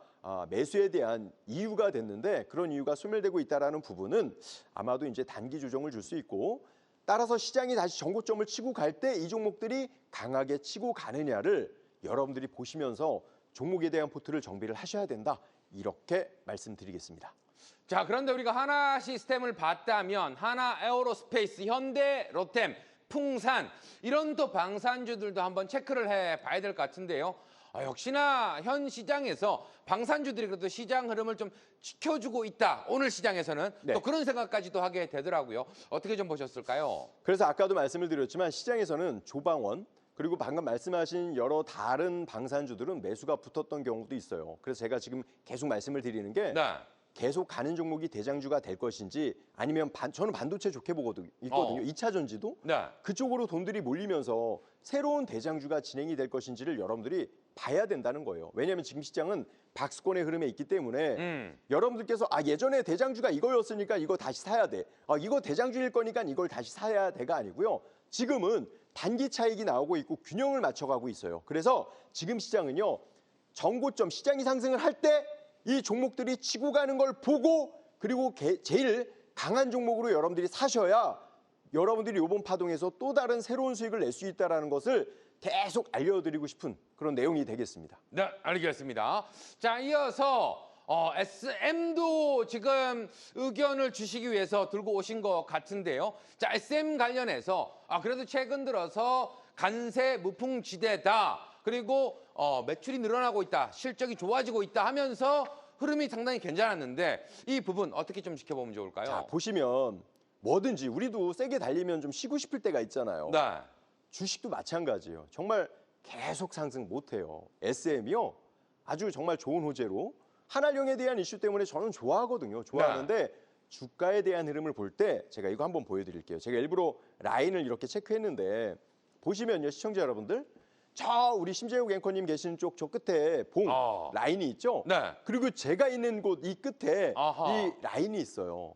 [SPEAKER 2] 매수에 대한 이유가 됐는데 그런 이유가 소멸되고 있다는 부분은 아마도 이제 단기 조정을 줄 수 있고 따라서 시장이 다시 전고점을 치고 갈 때 이 종목들이 강하게 치고 가느냐를 여러분들이 보시면서 종목에 대한 포트를 정비를 하셔야 된다. 이렇게 말씀드리겠습니다.
[SPEAKER 1] 자, 그런데 우리가 하나 시스템을 봤다면 하나 에어로스페이스, 현대, 로템, 풍산 이런 또 방산주들도 한번 체크를 해봐야 될 것 같은데요. 역시나 현 시장에서 방산주들이 그래도 시장 흐름을 좀 지켜주고 있다. 오늘 시장에서는
[SPEAKER 2] 네.
[SPEAKER 1] 또 그런 생각까지도 하게 되더라고요. 어떻게 좀 보셨을까요?
[SPEAKER 2] 그래서 아까도 말씀을 드렸지만 시장에서는 조방원 그리고 방금 말씀하신 여러 다른 방산주들은 매수가 붙었던 경우도 있어요. 그래서 제가 지금 계속 말씀을 드리는 게
[SPEAKER 1] 네.
[SPEAKER 2] 계속 가는 종목이 대장주가 될 것인지 아니면 저는 반도체 좋게 보거든요. 2차 전지도
[SPEAKER 1] 네.
[SPEAKER 2] 그쪽으로 돈들이 몰리면서 새로운 대장주가 진행이 될 것인지를 여러분들이 봐야 된다는 거예요. 왜냐하면 지금 시장은 박스권의 흐름에 있기 때문에 여러분들께서 예전에 대장주가 이거였으니까 이거 다시 사야 돼. 이거 대장주일 거니까 이걸 다시 사야 돼가 아니고요. 지금은 단기 차익이 나오고 있고 균형을 맞춰가고 있어요. 그래서 지금 시장은요. 정고점 시장이 상승을 할 때 이 종목들이 치고 가는 걸 보고 그리고 제일 강한 종목으로 여러분들이 사셔야 여러분들이 이번 파동에서 또 다른 새로운 수익을 낼 수 있다는 것을 계속 알려드리고 싶은 그런 내용이 되겠습니다.
[SPEAKER 1] 네, 알겠습니다. 자, 이어서 SM도 지금 의견을 주시기 위해서 들고 오신 것 같은데요. 자, SM 관련해서 그래도 최근 들어서 간세 무풍지대다. 그리고 매출이 늘어나고 있다. 실적이 좋아지고 있다 하면서 흐름이 상당히 괜찮았는데 이 부분 어떻게 좀 지켜보면 좋을까요?
[SPEAKER 2] 자, 보시면 뭐든지 우리도 세게 달리면 좀 쉬고 싶을 때가 있잖아요.
[SPEAKER 1] 네.
[SPEAKER 2] 주식도 마찬가지예요. 정말 계속 상승 못해요. SM이요. 아주 정말 좋은 호재로 한알령에 대한 이슈 때문에 저는 좋아하거든요. 좋아하는데 주가에 대한 흐름을 볼 때 제가 이거 한번 보여드릴게요. 제가 일부러 라인을 이렇게 체크했는데 보시면요. 시청자 여러분들. 저 우리 심재욱 앵커님 계시는 쪽 저 끝에 봉 라인이 있죠.
[SPEAKER 1] 네.
[SPEAKER 2] 그리고 제가 있는 곳 이 끝에 이 라인이 있어요.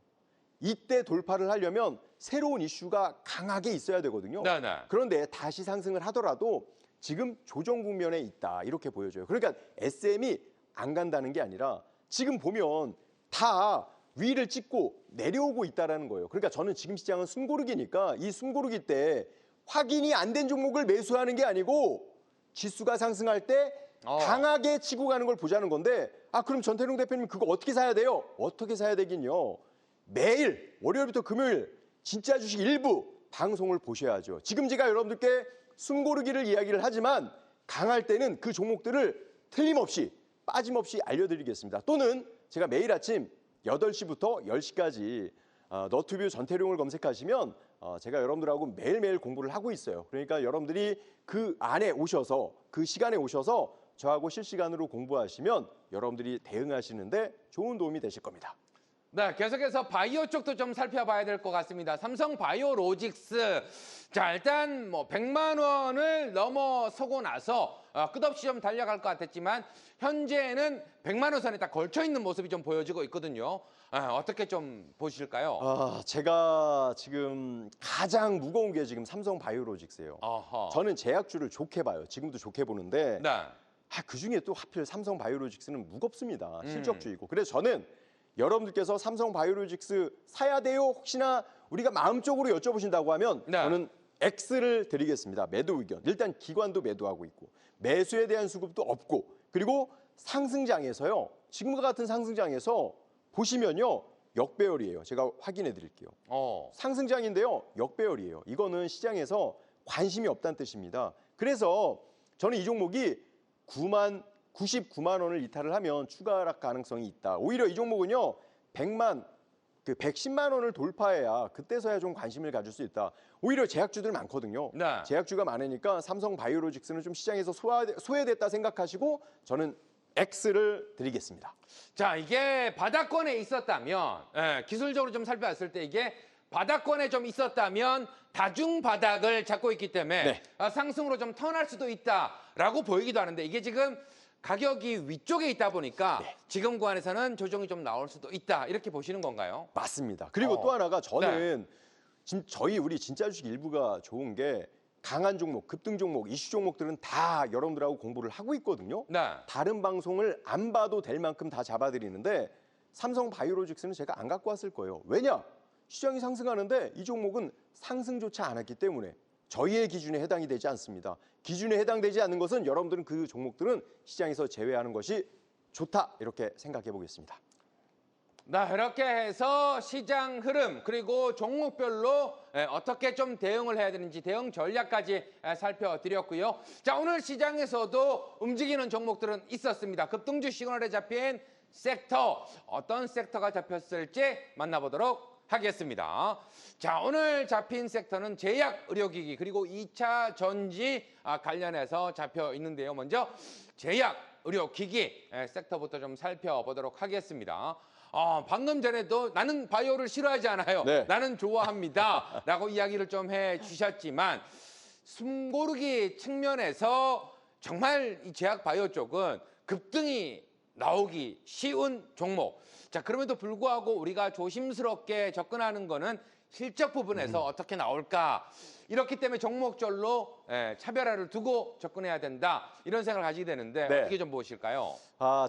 [SPEAKER 2] 이때 돌파를 하려면 새로운 이슈가 강하게 있어야 되거든요.
[SPEAKER 1] 네, 네.
[SPEAKER 2] 그런데 다시 상승을 하더라도 지금 조정 국면에 있다 이렇게 보여져요. 그러니까 SM이 안 간다는 게 아니라 지금 보면 다 위를 찍고 내려오고 있다는 거예요. 그러니까 저는 지금 시장은 숨고르기니까 이 숨고르기 때 확인이 안 된 종목을 매수하는 게 아니고 지수가 상승할 때 강하게 치고 가는 걸 보자는 건데 그럼 전태룡 대표님 그거 어떻게 사야 돼요? 어떻게 사야 되긴요. 매일 월요일부터 금요일 진짜 주식 일부 방송을 보셔야죠. 지금 제가 여러분들께 숨고르기를 이야기를 하지만 강할 때는 그 종목들을 틀림없이 빠짐없이 알려드리겠습니다. 또는 제가 매일 아침 8시부터 10시까지 너튜브 전태룡을 검색하시면 제가 여러분들하고 매일매일 공부를 하고 있어요. 그러니까 여러분들이 그 안에 오셔서 그 시간에 오셔서 저하고 실시간으로 공부하시면 여러분들이 대응하시는데 좋은 도움이 되실 겁니다.
[SPEAKER 1] 네, 계속해서 바이오 쪽도 좀 살펴봐야 될 것 같습니다. 삼성 바이오로직스. 자, 일단 뭐 100만 원을 넘어서고 나서 끝없이 좀 달려갈 것 같았지만 현재는 100만 원 선에 딱 걸쳐 있는 모습이 좀 보여지고 있거든요. 어떻게 좀 보실까요?
[SPEAKER 2] 제가 지금 가장 무거운 게 지금 삼성 바이오로직스예요.
[SPEAKER 1] 어허.
[SPEAKER 2] 저는 제약주를 좋게 봐요. 지금도 좋게 보는데
[SPEAKER 1] 네.
[SPEAKER 2] 그중에 또 하필 삼성 바이오로직스는 무겁습니다. 실적주이고. 그래서 저는 여러분들께서 삼성 바이오로직스 사야 돼요? 혹시나 우리가 마음적으로 여쭤보신다고 하면
[SPEAKER 1] 네.
[SPEAKER 2] 저는 X를 드리겠습니다. 매도 의견. 일단 기관도 매도하고 있고 매수에 대한 수급도 없고 그리고 상승장에서요. 지금과 같은 상승장에서 보시면요. 역배열이에요. 제가 확인해 드릴게요. 상승장인데요. 역배열이에요. 이거는 시장에서 관심이 없다는 뜻입니다. 그래서 저는 이 종목이 99만 원을 이탈을 하면 추가 하락 가능성이 있다. 오히려 이 종목은요. 110만 원을 돌파해야 그때서야 좀 관심을 가질 수 있다. 오히려 제약주들 많거든요.
[SPEAKER 1] 네.
[SPEAKER 2] 제약주가 많으니까 삼성 바이오로직스는 좀 시장에서 소외됐다 생각하시고 저는 X를 드리겠습니다.
[SPEAKER 1] 자, 이게 바닥권에 있었다면 기술적으로 좀 살펴봤을 때 이게 바닥권에 좀 있었다면 다중 바닥을 잡고 있기 때문에 상승으로 좀 턴할 수도 있다라고 보이기도 하는데 이게 지금 가격이 위쪽에 있다 보니까 지금 구간에서는 조정이 좀 나올 수도 있다 이렇게 보시는 건가요?
[SPEAKER 2] 맞습니다. 그리고 또 하나가 저는 우리 진짜 주식 일부가 좋은 게 강한 종목, 급등 종목, 이슈 종목들은 다 여러분들하고 공부를 하고 있거든요.
[SPEAKER 1] 네.
[SPEAKER 2] 다른 방송을 안 봐도 될 만큼 다 잡아드리는데 삼성 바이오로직스는 제가 안 갖고 왔을 거예요. 왜냐? 시장이 상승하는데 이 종목은 상승조차 않았기 때문에 저희의 기준에 해당이 되지 않습니다. 기준에 해당되지 않는 것은 여러분들은 그 종목들은 시장에서 제외하는 것이 좋다 이렇게 생각해 보겠습니다.
[SPEAKER 1] 네, 이렇게 해서 시장 흐름 그리고 종목별로 어떻게 좀 대응을 해야 되는지 대응 전략까지 살펴드렸고요. 자, 오늘 시장에서도 움직이는 종목들은 있었습니다. 급등주 시그널에 잡힌 섹터, 어떤 섹터가 잡혔을지 만나보도록 하겠습니다. 자, 오늘 잡힌 섹터는 제약, 의료기기 그리고 2차 전지 관련해서 잡혀 있는데요. 먼저 제약, 의료기기 섹터부터 좀 살펴보도록 하겠습니다. 방금 전에도 나는 바이오를 싫어하지 않아요.
[SPEAKER 2] 네.
[SPEAKER 1] 나는 좋아합니다. 라고 이야기를 좀 해주셨지만 숨고르기 측면에서 정말 이 제약 바이오 쪽은 급등이 나오기 쉬운 종목. 자, 그럼에도 불구하고 우리가 조심스럽게 접근하는 거는 실적 부분에서 어떻게 나올까. 이렇기 때문에 종목별로 차별화를 두고 접근해야 된다. 이런 생각을 가지게 되는데 어떻게 좀 보실까요?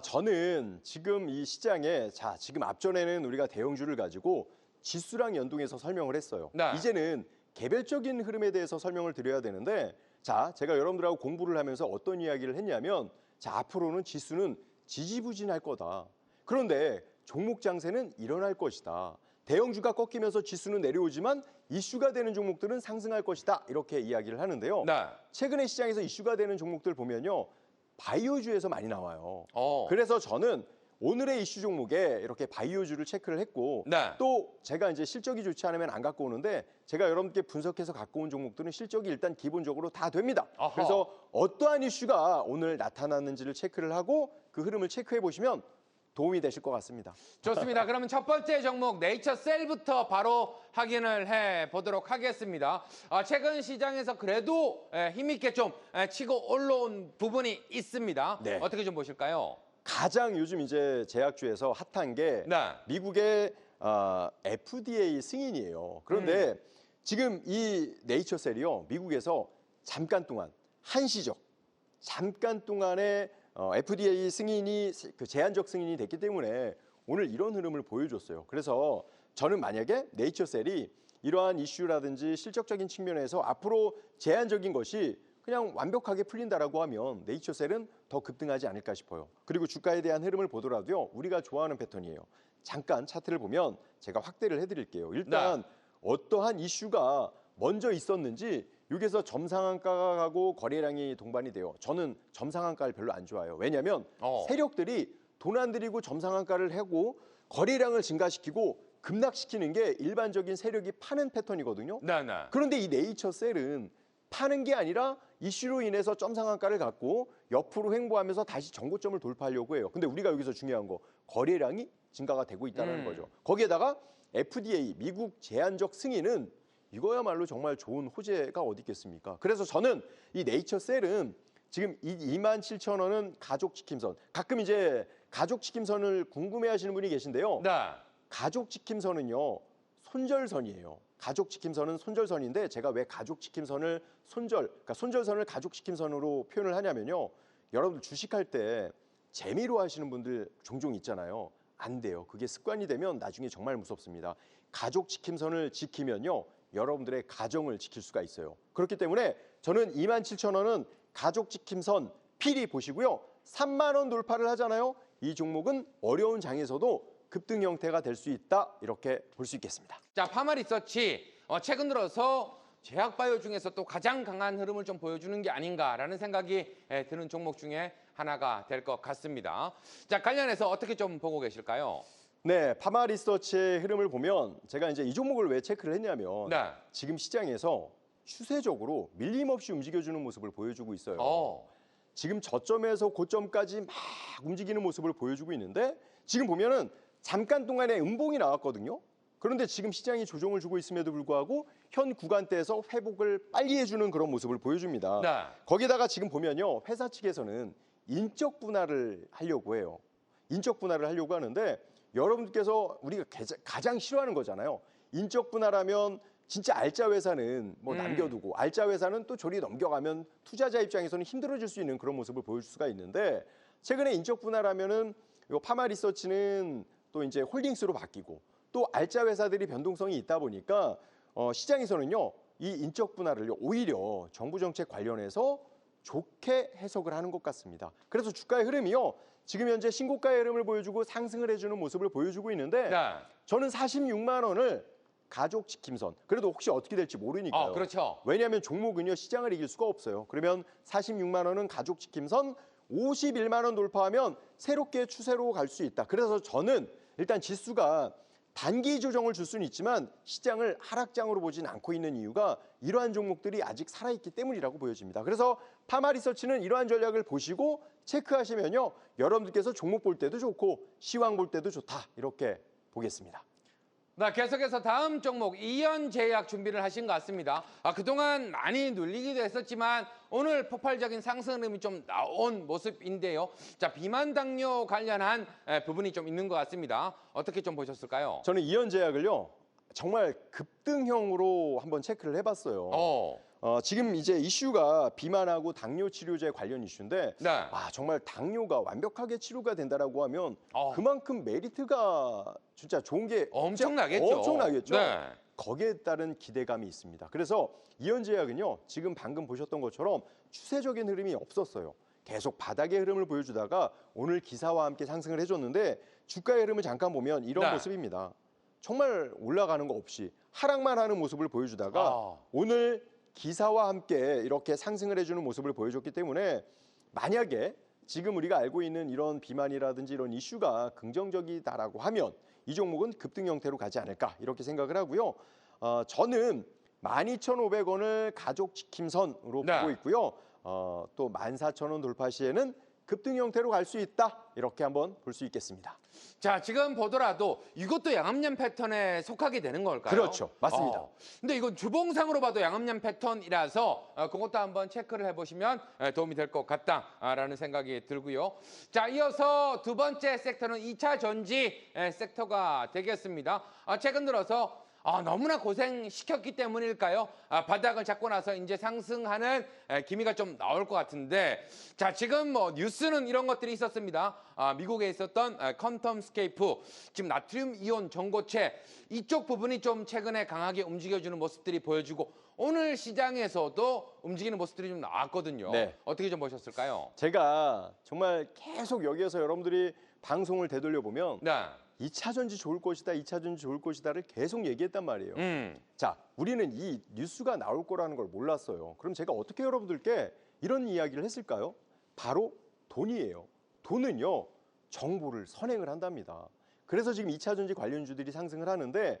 [SPEAKER 2] 저는 지금 이 시장에 지금 앞전에는 우리가 대형주를 가지고 지수랑 연동해서 설명을 했어요. 이제는 개별적인 흐름에 대해서 설명을 드려야 되는데 제가 여러분들하고 공부를 하면서 어떤 이야기를 했냐면 앞으로는 지수는 지지부진할 거다. 그런데 종목 장세는 일어날 것이다. 대형주가 꺾이면서 지수는 내려오지만 이슈가 되는 종목들은 상승할 것이다. 이렇게 이야기를 하는데요. 최근에 시장에서 이슈가 되는 종목들 보면요. 바이오주에서 많이 나와요. 그래서 저는 오늘의 이슈 종목에 이렇게 바이오주를 체크를 했고 또 제가 이제 실적이 좋지 않으면 안 갖고 오는데 제가 여러분께 분석해서 갖고 온 종목들은 실적이 일단 기본적으로 다 됩니다. 그래서 어떠한 이슈가 오늘 나타났는지를 체크를 하고 그 흐름을 체크해 보시면 도움이 되실 것 같습니다.
[SPEAKER 1] 좋습니다. 그러면 첫 번째 종목 네이처셀부터 바로 확인을 해보도록 하겠습니다. 최근 시장에서 그래도 힘있게 좀 치고 올라온 부분이 있습니다. 어떻게 좀 보실까요?
[SPEAKER 2] 가장 요즘 이제 제약주에서 핫한 게 미국의 FDA 승인이에요. 그런데 지금 이 네이처셀이요. 미국에서 잠깐 동안 한시적 잠깐 동안에 FDA 승인이 제한적 승인이 됐기 때문에 오늘 이런 흐름을 보여줬어요. 그래서 저는 만약에 네이처셀이 이러한 이슈라든지 실적적인 측면에서 앞으로 제한적인 것이 그냥 완벽하게 풀린다라고 하면 네이처셀은 더 급등하지 않을까 싶어요. 그리고 주가에 대한 흐름을 보더라도요. 우리가 좋아하는 패턴이에요. 잠깐 차트를 보면 제가 확대를 해드릴게요. 일단 어떠한 이슈가 먼저 있었는지 여기서 점상한가가 가고 거래량이 동반이 돼요. 저는 점상한가를 별로 안 좋아해요. 왜냐하면 세력들이 돈 안 들이고 점상한가를 하고 거래량을 증가시키고 급락시키는 게 일반적인 세력이 파는 패턴이거든요. 그런데 이 네이처셀은 파는 게 아니라 이슈로 인해서 점상한가를 갖고 옆으로 횡보하면서 다시 정고점을 돌파하려고 해요. 근데 우리가 여기서 중요한 거 거래량이 증가가 되고 있다는 거죠. 거기에다가 FDA 미국 제한적 승인은 이거야말로 정말 좋은 호재가 어디 있겠습니까? 그래서 저는 이 네이처셀은 지금 이 27,000원은 가족지킴선. 가끔 이제 가족지킴선을 궁금해하시는 분이 계신데요. 가족지킴선은요 손절선이에요. 가족지킴선은 손절선인데 제가 왜 가족지킴선을 그러니까 손절선을 가족지킴선으로 표현을 하냐면요. 여러분들 주식할 때 재미로 하시는 분들 종종 있잖아요. 안 돼요. 그게 습관이 되면 나중에 정말 무섭습니다. 가족지킴선을 지키면요. 여러분들의 가정을 지킬 수가 있어요. 그렇기 때문에 저는 27,000원은 가족지킴선 필히 보시고요. 3만 원 돌파를 하잖아요. 이 종목은 어려운 장에서도 급등 형태가 될 수 있다. 이렇게 볼 수 있겠습니다.
[SPEAKER 1] 자, 파마리서치 최근 들어서 제약바이오 중에서 또 가장 강한 흐름을 좀 보여주는 게 아닌가라는 생각이 드는 종목 중에 하나가 될 것 같습니다. 자, 관련해서 어떻게 좀 보고 계실까요?
[SPEAKER 2] 네, 파마리서치의 흐름을 보면 제가 이제 이 종목을 왜 체크를 했냐면 지금 시장에서 추세적으로 밀림없이 움직여주는 모습을 보여주고 있어요. 지금 저점에서 고점까지 막 움직이는 모습을 보여주고 있는데 지금 보면은 잠깐 동안에 음봉이 나왔거든요. 그런데 지금 시장이 조정을 주고 있음에도 불구하고 현 구간대에서 회복을 빨리 해주는 그런 모습을 보여줍니다. 거기다가 지금 보면요. 회사 측에서는 인적 분할을 하려고 해요. 인적 분할을 하려고 하는데 여러분들께서 우리가 가장 싫어하는 거잖아요. 인적 분할하면 진짜 알짜 회사는 뭐 남겨두고 알짜 회사는 또 저리 넘겨가면 투자자 입장에서는 힘들어질 수 있는 그런 모습을 보여줄 수가 있는데 최근에 인적 분할하면은 이 파마리서치는 또 이제 홀딩스로 바뀌고 또 알짜 회사들이 변동성이 있다 보니까 시장에서는요 이 인적 분할을 오히려 정부 정책 관련해서 좋게 해석을 하는 것 같습니다. 그래서 주가의 흐름이요 지금 현재 신고가의 흐름을 보여주고 상승을 해주는 모습을 보여주고 있는데 저는 46만 원을 가족지킴선. 그래도 혹시 어떻게 될지 모르니까요.
[SPEAKER 1] 그렇죠.
[SPEAKER 2] 왜냐하면 종목은요 시장을 이길 수가 없어요. 그러면 46만 원은 가족지킴선, 51만 원 돌파하면 새롭게 추세로 갈 수 있다. 그래서 저는 일단 지수가 단기 조정을 줄 수는 있지만 시장을 하락장으로 보진 않고 있는 이유가 이러한 종목들이 아직 살아있기 때문이라고 보여집니다. 그래서 파마리서치는 이러한 전략을 보시고 체크하시면요. 여러분들께서 종목 볼 때도 좋고 시황 볼 때도 좋다. 이렇게 보겠습니다.
[SPEAKER 1] 계속해서 다음 종목 이연제약 준비를 하신 것 같습니다. 그동안 많이 눌리기도 했었지만 오늘 폭발적인 상승 흐름이 좀 나온 모습인데요. 자, 비만 당뇨 관련한 부분이 좀 있는 것 같습니다. 어떻게 좀 보셨을까요?
[SPEAKER 2] 저는 이연제약을요. 정말 급등형으로 한번 체크를 해봤어요. 지금 이제 이슈가 비만하고 당뇨 치료제 관련 이슈인데 정말 당뇨가 완벽하게 치료가 된다라고 하면 그만큼 메리트가 진짜 좋은 게
[SPEAKER 1] 엄청나겠죠.
[SPEAKER 2] 거기에 따른 기대감이 있습니다. 그래서 이연제약은요. 지금 방금 보셨던 것처럼 추세적인 흐름이 없었어요. 계속 바닥의 흐름을 보여주다가 오늘 기사와 함께 상승을 해줬는데 주가의 흐름을 잠깐 보면 이런 모습입니다. 정말 올라가는 거 없이 하락만 하는 모습을 보여주다가 오늘 기사와 함께 이렇게 상승을 해주는 모습을 보여줬기 때문에 만약에 지금 우리가 알고 있는 이런 비만이라든지 이런 이슈가 긍정적이다라고 하면 이 종목은 급등 형태로 가지 않을까 이렇게 생각을 하고요. 저는 12,500원을 가족지킴선으로 보고 있고요. 또 14,000원 돌파 시에는 급등 형태로 갈 수 있다. 이렇게 한번 볼 수 있겠습니다.
[SPEAKER 1] 자, 지금 보더라도 이것도 양압년 패턴에 속하게 되는 걸까요?
[SPEAKER 2] 그렇죠. 맞습니다.
[SPEAKER 1] 근데 이건 주봉상으로 봐도 양압년 패턴이라서 그것도 한번 체크를 해보시면 도움이 될 것 같다라는 생각이 들고요. 자, 이어서 두 번째 섹터는 2차 전지 섹터가 되겠습니다. 최근 들어서 너무나 고생시켰기 때문일까요? 바닥을 잡고 나서 이제 상승하는 기미가 좀 나올 것 같은데, 자, 지금 뭐 뉴스는 이런 것들이 있었습니다. 미국에 있었던 퀀텀스케이프, 지금 나트륨 이온 전고체 이쪽 부분이 좀 최근에 강하게 움직여주는 모습들이 보여주고, 오늘 시장에서도 움직이는 모습들이 좀 나왔거든요.
[SPEAKER 2] 네.
[SPEAKER 1] 어떻게 좀 보셨을까요?
[SPEAKER 2] 제가 정말 계속 여기에서 여러분들이 방송을 되돌려보면
[SPEAKER 1] 네.
[SPEAKER 2] 2차 전지 좋을 것이다, 2차 전지 좋을 것이다를 계속 얘기했단 말이에요. 자, 우리는 이 뉴스가 나올 거라는 걸 몰랐어요. 그럼 제가 어떻게 여러분들께 이런 이야기를 했을까요? 바로 돈이에요. 돈은요, 정보를 선행을 한답니다. 그래서 지금 2차 전지 관련주들이 상승을 하는데,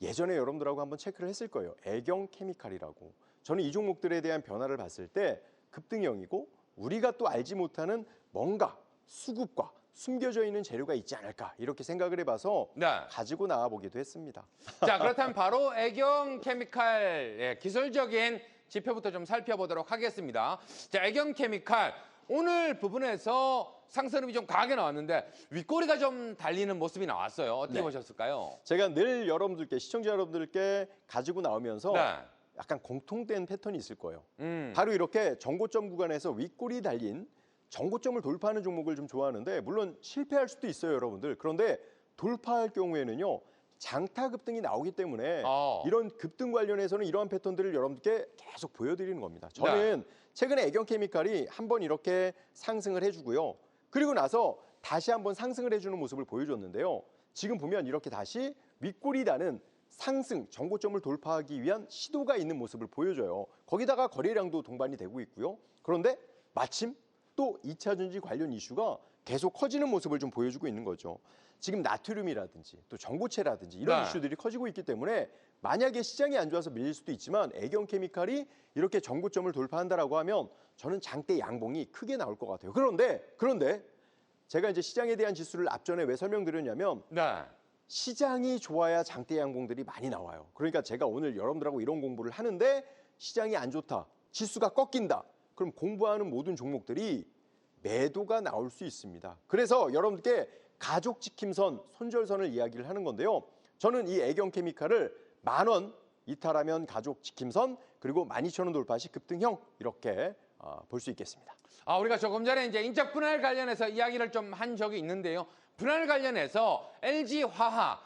[SPEAKER 2] 예전에 여러분들하고 한번 체크를 했을 거예요. 애경 케미칼이라고. 저는 이 종목들에 대한 변화를 봤을 때 급등형이고, 우리가 또 알지 못하는 뭔가 수급과 숨겨져 있는 재료가 있지 않을까, 이렇게 생각을 해봐서
[SPEAKER 1] 네.
[SPEAKER 2] 가지고 나와보기도 했습니다.
[SPEAKER 1] 자, 그렇다면 바로 애경 케미칼 기술적인 지표부터 좀 살펴보도록 하겠습니다. 자, 애경 케미칼 오늘 부분에서 상승률이 좀 강하게 나왔는데 윗꼬리가 좀 달리는 모습이 나왔어요. 어떻게
[SPEAKER 2] 네.
[SPEAKER 1] 보셨을까요?
[SPEAKER 2] 제가 늘 여러분들께, 시청자 여러분들께 가지고 나오면서
[SPEAKER 1] 네.
[SPEAKER 2] 약간 공통된 패턴이 있을 거예요.
[SPEAKER 1] 음.
[SPEAKER 2] 바로 이렇게 정고점 구간에서 윗꼬리 달린 정고점을 돌파하는 종목을 좀 좋아하는데, 물론 실패할 수도 있어요, 여러분들. 그런데 돌파할 경우에는요, 장타 급등이 나오기 때문에 이런 급등 관련해서는 이러한 패턴들을 여러분들께 계속 보여드리는 겁니다. 저는 최근에 애경케미칼이 한번 이렇게 상승을 해주고요. 그리고 나서 다시 한번 상승을 해주는 모습을 보여줬는데요. 지금 보면 이렇게 다시 윗꼬리 다는 상승, 정고점을 돌파하기 위한 시도가 있는 모습을 보여줘요. 거기다가 거래량도 동반이 되고 있고요. 그런데 마침 또 2차 전지 관련 이슈가 계속 커지는 모습을 좀 보여주고 있는 거죠. 지금 나트륨이라든지 또 전고체라든지 이런 이슈들이 커지고 있기 때문에 만약에 시장이 안 좋아서 밀릴 수도 있지만, 애경케미칼이 이렇게 전고점을 돌파한다라고 하면 저는 장대 양봉이 크게 나올 것 같아요. 그런데 제가 이제 시장에 대한 지수를 앞전에 왜 설명드렸냐면, 시장이 좋아야 장대 양봉들이 많이 나와요. 그러니까 제가 오늘 여러분들하고 이런 공부를 하는데 시장이 안 좋다, 지수가 꺾인다, 그럼 공부하는 모든 종목들이 매도가 나올 수 있습니다. 그래서 여러분들께 가족 지킴선, 손절선을 이야기를 하는 건데요. 저는 이 애경케미칼을 10,000원 이탈하면 가족 지킴선, 그리고 12,000원 돌파 시 급등형, 이렇게 볼 수 있겠습니다.
[SPEAKER 1] 우리가 조금 전에 이제 인적 분할 관련해서 이야기를 좀 한 적이 있는데요. 분할 관련해서 LG화학,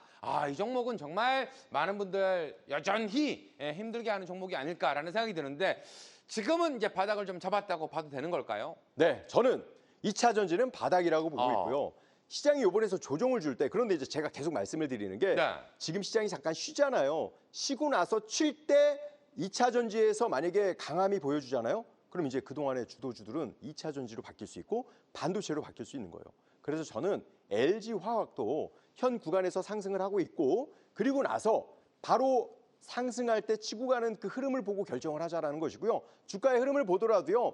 [SPEAKER 1] 이 종목은 정말 많은 분들 여전히 힘들게 하는 종목이 아닐까라는 생각이 드는데, 지금은 이제 바닥을 좀 잡았다고 봐도 되는 걸까요?
[SPEAKER 2] 네, 저는 2차 전지는 바닥이라고 보고 있고요. 시장이 이번에서 조정을 줄 때, 그런데 이제 제가 계속 말씀을 드리는 게, 지금 시장이 잠깐 쉬잖아요. 쉬고 나서 쉴 때 2차 전지에서 만약에 강함이 보여주잖아요. 그럼 이제 그동안의 주도주들은 2차 전지로 바뀔 수 있고 반도체로 바뀔 수 있는 거예요. 그래서 저는 LG화학도 현 구간에서 상승을 하고 있고, 그리고 나서 바로 상승할 때 치고 가는 그 흐름을 보고 결정을 하자라는 것이고요. 주가의 흐름을 보더라도요,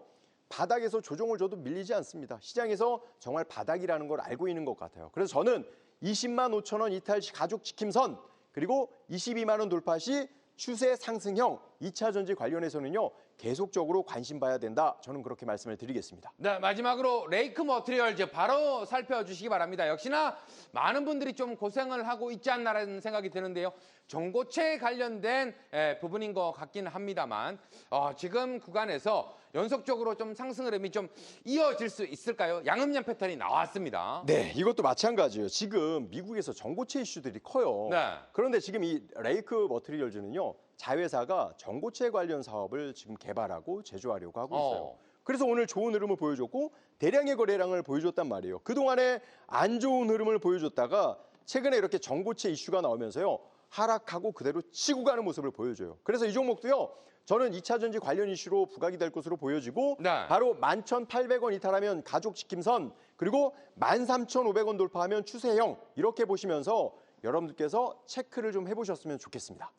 [SPEAKER 2] 바닥에서 조정을 줘도 밀리지 않습니다. 시장에서 정말 바닥이라는 걸 알고 있는 것 같아요. 그래서 저는 20만 5천 원 이탈 시 가족 지킴선, 그리고 22만 원 돌파 시 추세 상승형 2차 전지 관련해서는요, 계속적으로 관심 봐야 된다. 저는 그렇게 말씀을 드리겠습니다.
[SPEAKER 1] 네, 마지막으로 레이크 머티리얼즈 바로 살펴주시기 바랍니다. 역시나 많은 분들이 좀 고생을 하고 있지 않나라는 생각이 드는데요. 전고체 관련된 부분인 것 같기는 합니다만, 지금 구간에서 연속적으로 좀 상승 흐름이 좀 이어질 수 있을까요? 양음양 패턴이 나왔습니다.
[SPEAKER 2] 네, 이것도 마찬가지예요. 지금 미국에서 전고체 이슈들이 커요. 그런데 지금 이 레이크 머티리얼즈는요, 자회사가 전고체 관련 사업을 지금 개발하고 제조하려고 하고 있어요. 그래서 오늘 좋은 흐름을 보여줬고 대량의 거래량을 보여줬단 말이에요. 그동안에 안 좋은 흐름을 보여줬다가 최근에 이렇게 전고체 이슈가 나오면서요, 하락하고 그대로 치고 가는 모습을 보여줘요. 그래서 이 종목도요, 저는 2차 전지 관련 이슈로 부각이 될 것으로 보여지고, 바로 11,800원 이탈하면 가족 지킴선, 그리고 13,500원 돌파하면 추세형, 이렇게 보시면서 여러분들께서 체크를 좀 해보셨으면 좋겠습니다.